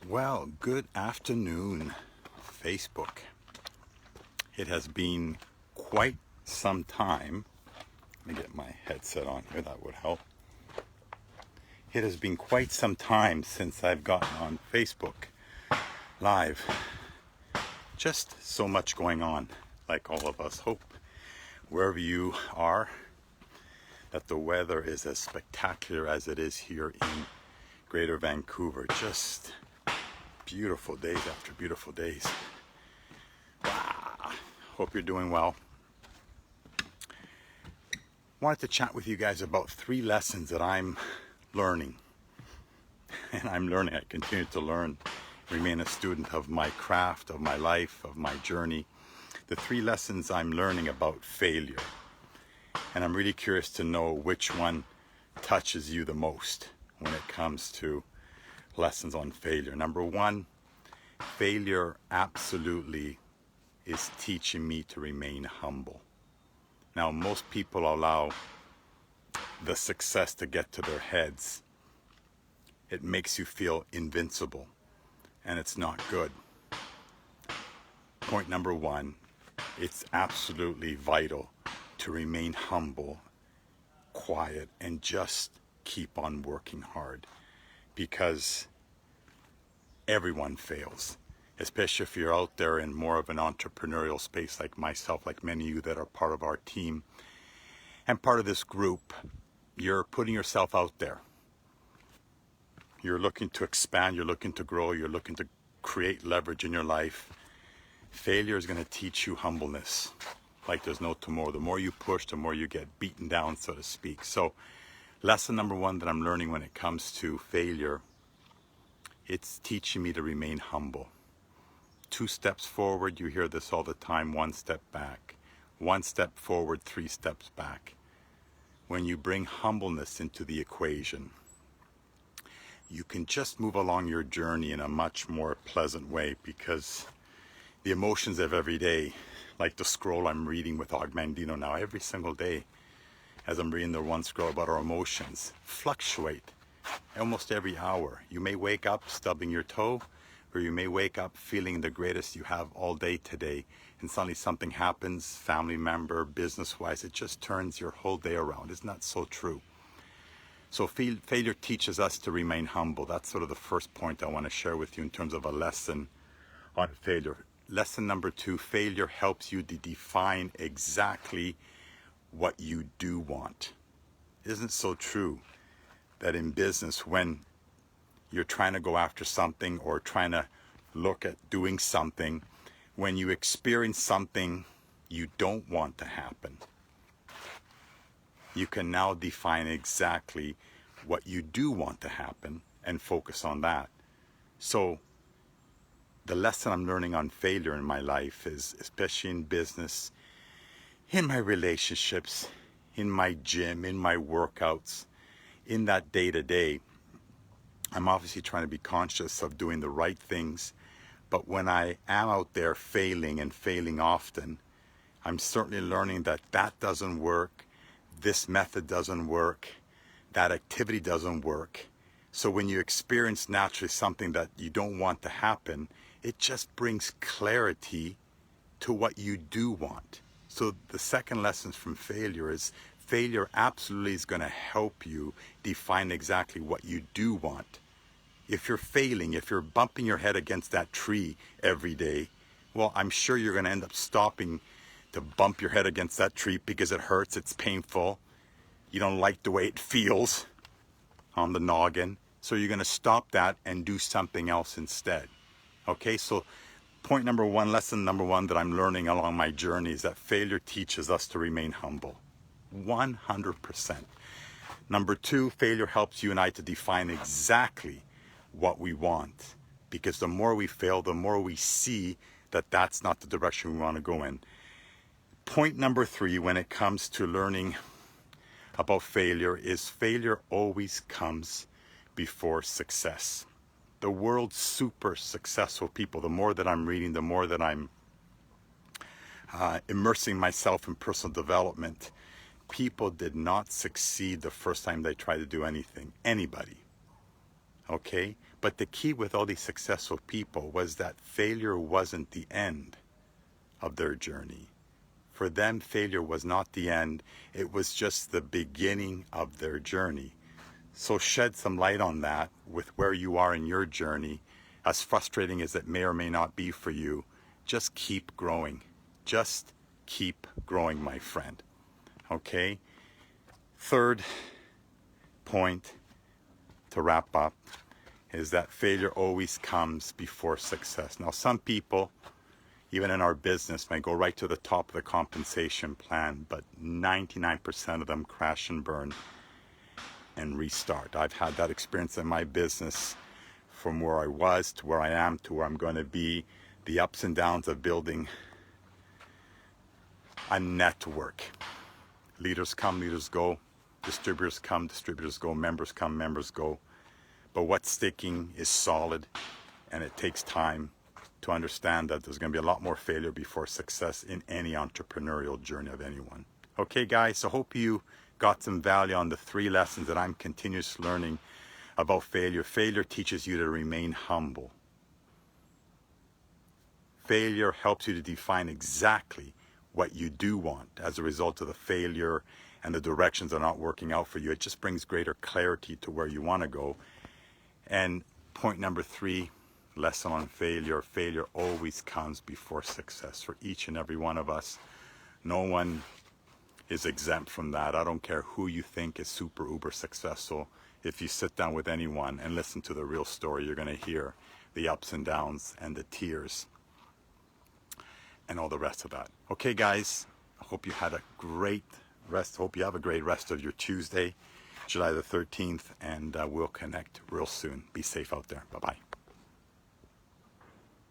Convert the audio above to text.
Well, good afternoon, Facebook. It has been quite some time. Let me get my headset on here, that would help. It has been quite some time since I've gotten on Facebook Live. Just so much going on, like all of us hope, wherever you are, that the weather is as spectacular as it is here in Greater Vancouver. Just beautiful days after beautiful days. Wow. Hope you're doing well. Wanted to chat with you guys about 3 lessons that I'm learning. And I continue to learn, remain a student of my craft, of my life, of my journey. The 3 lessons I'm learning about failure. And I'm really curious to know which one touches you the most when it comes to lessons on failure. Number 1, failure absolutely is teaching me to remain humble. Now, most people allow the success to get to their heads. It makes you feel invincible, and it's not good. Point number 1, it's absolutely vital to remain humble, quiet, and just keep on working hard, because everyone fails, especially if you're out there in more of an entrepreneurial space like myself, like many of you that are part of our team and part of this group. You're putting yourself out there. You're looking to expand, you're looking to grow, you're looking to create leverage in your life. Failure is going to teach you humbleness like there's no tomorrow. The more you push, the more you get beaten down, so to speak. So lesson number 1 that I'm learning when it comes to failure, it's teaching me to remain humble. 2 steps forward, you hear this all the time, 1 step back. 1 step forward, 3 steps back. When you bring humbleness into the equation, you can just move along your journey in a much more pleasant way, because the emotions of every day, like the scroll I'm reading with Og Mandino now, every single day, as I'm reading the one scroll about our emotions, fluctuate almost every hour. You may wake up stubbing your toe, or you may wake up feeling the greatest you have all day today, and suddenly something happens, family member, business-wise, it just turns your whole day around. Isn't that so true? So failure teaches us to remain humble. That's sort of the first point I want to share with you in terms of a lesson on failure. Lesson number 2, failure helps you to define exactly what you do want. Isn't it so true that in business, when you're trying to go after something or trying to look at doing something, when you experience something you don't want to happen, you can now define exactly what you do want to happen and focus on that. So the lesson I'm learning on failure in my life is, especially in business, in my relationships, in my gym, in my workouts, in that day-to-day, I'm obviously trying to be conscious of doing the right things. But when I am out there failing and failing often, I'm certainly learning that that doesn't work, this method doesn't work, that activity doesn't work. So when you experience naturally something that you don't want to happen, it just brings clarity to what you do want. So the second lesson from failure is failure absolutely is going to help you define exactly what you do want. If you're failing, if you're bumping your head against that tree every day, well, I'm sure you're going to end up stopping to bump your head against that tree because it hurts, it's painful, you don't like the way it feels on the noggin. So you're going to stop that and do something else instead. Okay, so point number 1, lesson number 1 that I'm learning along my journey is that failure teaches us to remain humble. 100%. Number 2, failure helps you and I to define exactly what we want, because the more we fail, the more we see that that's not the direction we want to go in. Point number 3, when it comes to learning about failure, is failure always comes before success. The world's super successful people, the more that I'm reading, the more that I'm immersing myself in personal development, people did not succeed the first time they tried to do anything. Anybody. Okay? But the key with all these successful people was that failure wasn't the end of their journey. For them, failure was not the end, it was just the beginning of their journey. So shed some light on that with where you are in your journey. As frustrating as it may or may not be for you, just keep growing. Just keep growing, my friend. Okay? Third point to wrap up is that failure always comes before success. Now, some people, even in our business, may go right to the top of the compensation plan, but 99% of them crash and burn and restart. I've had that experience in my business, from where I was to where I am to where I'm going to be. The ups and downs of building a network. Leaders come, leaders go. Distributors come, distributors go. Members come, members go. But what's sticking is solid, and it takes time to understand that there's going to be a lot more failure before success in any entrepreneurial journey of anyone. Okay, guys, so hope you got some value on the 3 lessons that I'm continuously learning about failure. Failure teaches you to remain humble. Failure helps you to define exactly what you do want as a result of the failure and the directions that are not working out for you. It just brings greater clarity to where you want to go. And point number 3, lesson on failure. Failure always comes before success for each and every one of us. No one is exempt from that. I don't care who you think is super uber successful. If you sit down with anyone and listen to the real story, you're going to hear the ups and downs and the tears and all the rest of that. Okay, guys, I hope you had a great rest. Hope you have a great rest of your Tuesday, July the 13th, and we'll connect real soon. Be safe out there. Bye-bye.